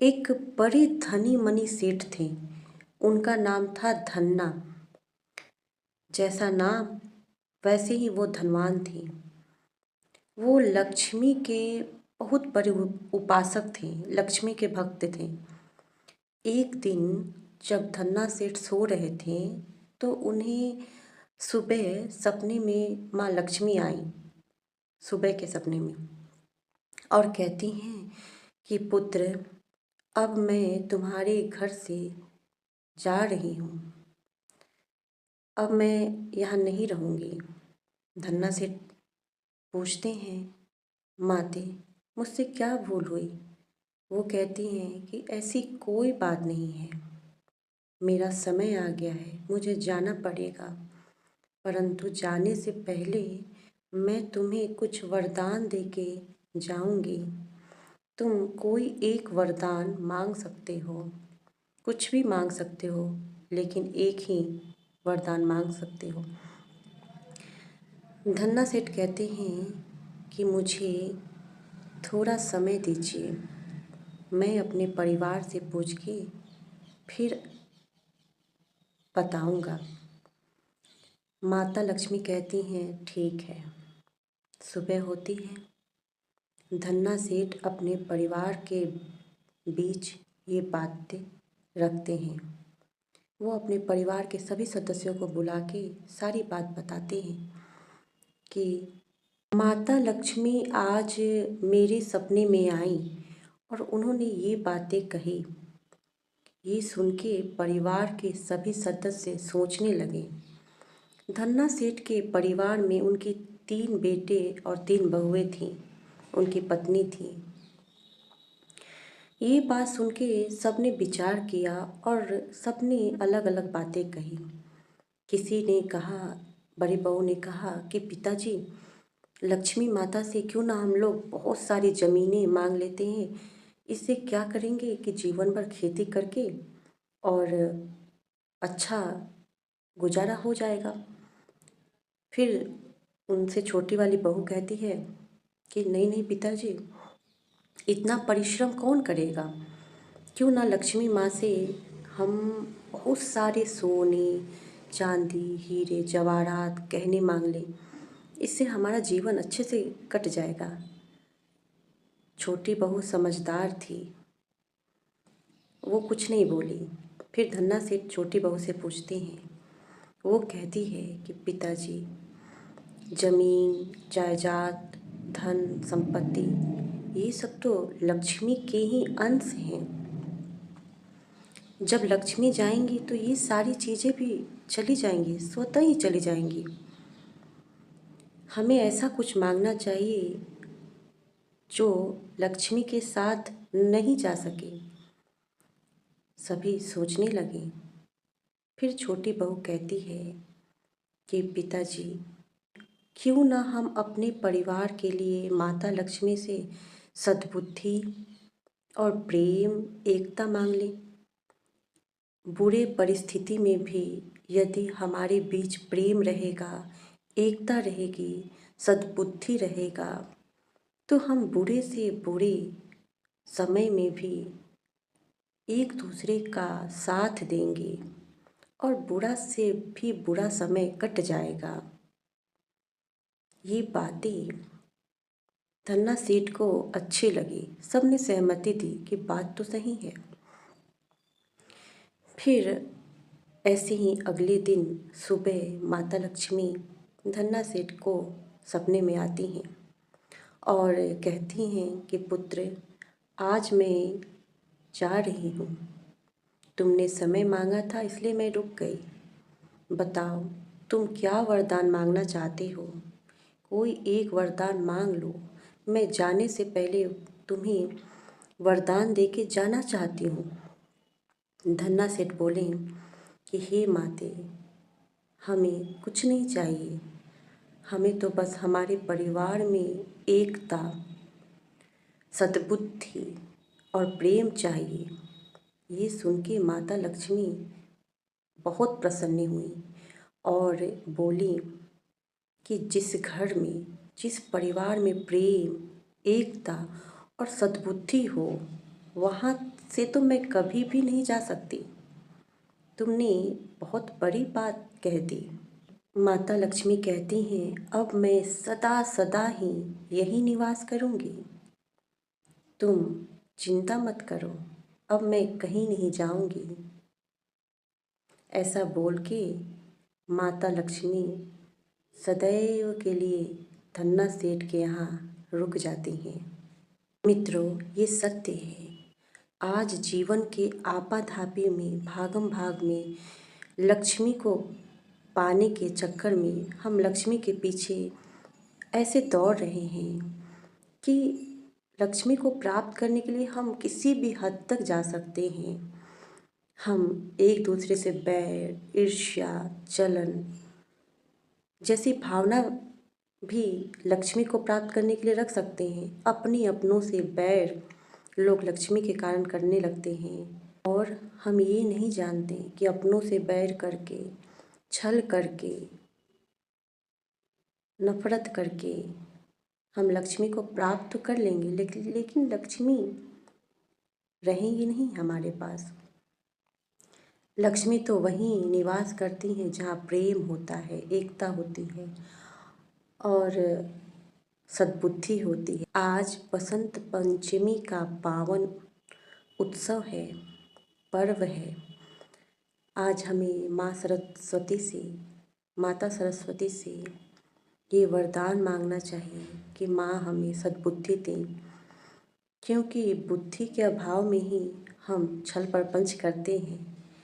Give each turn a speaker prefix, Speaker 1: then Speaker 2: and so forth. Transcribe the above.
Speaker 1: एक बड़े धनी मनी सेठ थे। उनका नाम था धन्ना। जैसा नाम वैसे ही वो धनवान थे। वो लक्ष्मी के बहुत बड़े उपासक थे, लक्ष्मी के भक्त थे। एक दिन जब धन्ना सेठ सो रहे थे तो उन्हें सुबह सपने में माँ लक्ष्मी आई, सुबह के सपने में, और कहती हैं कि पुत्र, अब मैं तुम्हारे घर से जा रही हूँ, अब मैं यहाँ नहीं रहूँगी। धन्ना सेठ पूछते हैं, माते मुझसे क्या भूल हुई? वो कहती हैं कि ऐसी कोई बात नहीं है, मेरा समय आ गया है, मुझे जाना पड़ेगा, परंतु जाने से पहले मैं तुम्हें कुछ वरदान देके जाऊंगी। तुम कोई एक वरदान मांग सकते हो, कुछ भी मांग सकते हो, लेकिन एक ही वरदान मांग सकते हो। धन्ना सेठ कहते हैं कि मुझे थोड़ा समय दीजिए, मैं अपने परिवार से पूछ के फिर बताऊंगा। माता लक्ष्मी कहती हैं ठीक है। सुबह होती है। धन्ना सेठ अपने परिवार के बीच ये बातें रखते हैं। वो अपने परिवार के सभी सदस्यों को बुला के सारी बात बताते हैं कि माता लक्ष्मी आज मेरे सपने में आई और उन्होंने ये बातें कही। ये सुन के परिवार के सभी सदस्य सोचने लगे। धन्ना सेठ के परिवार में उनके 3 बेटे और 3 बहुएं थीं, उनकी पत्नी थी। ये बात सुन के सबने विचार किया और सबने अलग अलग बातें कही। किसी ने कहा, बड़ी बहू ने कहा कि पिताजी, लक्ष्मी माता से क्यों ना हम लोग बहुत सारी ज़मीनें मांग लेते हैं, इससे क्या करेंगे कि जीवन भर खेती करके और अच्छा गुजारा हो जाएगा। फिर उनसे छोटी वाली बहू कहती है कि नहीं नहीं पिताजी, इतना परिश्रम कौन करेगा, क्यों ना लक्ष्मी माँ से हम बहुत सारे सोने चांदी हीरे जवाहरात गहने मांग लें, इससे हमारा जीवन अच्छे से कट जाएगा। छोटी बहू समझदार थी, वो कुछ नहीं बोली। फिर धन्ना सेठ छोटी बहू से पूछते हैं। वो कहती है कि पिताजी, जमीन जायदाद धन संपत्ति ये सब तो लक्ष्मी के ही अंश हैं। जब लक्ष्मी जाएंगी तो ये सारी चीज़ें भी चली जाएंगी, स्वतः ही चली जाएंगी। हमें ऐसा कुछ मांगना चाहिए जो लक्ष्मी के साथ नहीं जा सके। सभी सोचने लगे। फिर छोटी बहू कहती है कि पिताजी, क्यों ना हम अपने परिवार के लिए माता लक्ष्मी से सद्बुद्धि और प्रेम एकता मांग लें। बुरे परिस्थिति में भी यदि हमारे बीच प्रेम रहेगा, एकता रहेगी, सद्बुद्धि रहेगा, तो हम बुरे से बुरे समय में भी एक दूसरे का साथ देंगे और बुरा से भी बुरा समय कट जाएगा। ये बातें धन्ना सेठ को अच्छी लगी। सबने सहमति दी कि बात तो सही है। फिर ऐसे ही अगले दिन सुबह माता लक्ष्मी धन्ना सेठ को सपने में आती हैं और कहती हैं कि पुत्र, आज मैं जा रही हूँ, तुमने समय मांगा था इसलिए मैं रुक गई। बताओ तुम क्या वरदान मांगना चाहते हो, कोई एक वरदान मांग लो, मैं जाने से पहले तुम्हें वरदान देके जाना चाहती हूँ। धन्ना सेठ बोले कि हे माते, हमें कुछ नहीं चाहिए, हमें तो बस हमारे परिवार में एकता, सद्बुद्धि और प्रेम चाहिए। ये सुन के माता लक्ष्मी बहुत प्रसन्न हुई और बोली कि जिस घर में, जिस परिवार में प्रेम, एकता और सद्बुद्धि हो, वहाँ से तो मैं कभी भी नहीं जा सकती। तुमने बहुत बड़ी बात कह दी। माता लक्ष्मी कहती हैं, अब मैं सदा सदा ही यही निवास करूंगी। तुम चिंता मत करो, अब मैं कहीं नहीं जाऊंगी। ऐसा बोल के माता लक्ष्मी सदैव के लिए धन्ना सेठ के यहाँ रुक जाती हैं। मित्रों, ये सत्य है। आज जीवन के आपाधापी में, भागम भाग में, लक्ष्मी को पाने के चक्कर में हम लक्ष्मी के पीछे ऐसे दौड़ रहे हैं कि लक्ष्मी को प्राप्त करने के लिए हम किसी भी हद तक जा सकते हैं। हम एक दूसरे से बैर, ईर्ष्या, जलन जैसी भावना भी लक्ष्मी को प्राप्त करने के लिए रख सकते हैं। अपनी अपनों से बैर लोग लक्ष्मी के कारण करने लगते हैं और हम ये नहीं जानते कि अपनों से बैर करके, छल करके, नफरत करके हम लक्ष्मी को प्राप्त तो कर लेंगे, लेकिन लक्ष्मी रहेंगी नहीं हमारे पास। लक्ष्मी तो वहीं निवास करती हैं जहाँ प्रेम होता है, एकता होती है और सद्बुद्धि होती है। आज बसंत पंचमी का पावन उत्सव है, पर्व है। आज हमें माता सरस्वती से ये वरदान मांगना चाहिए कि माँ हमें सद्बुद्धि दें, क्योंकि बुद्धि के अभाव में ही हम छल प्रपंच करते हैं।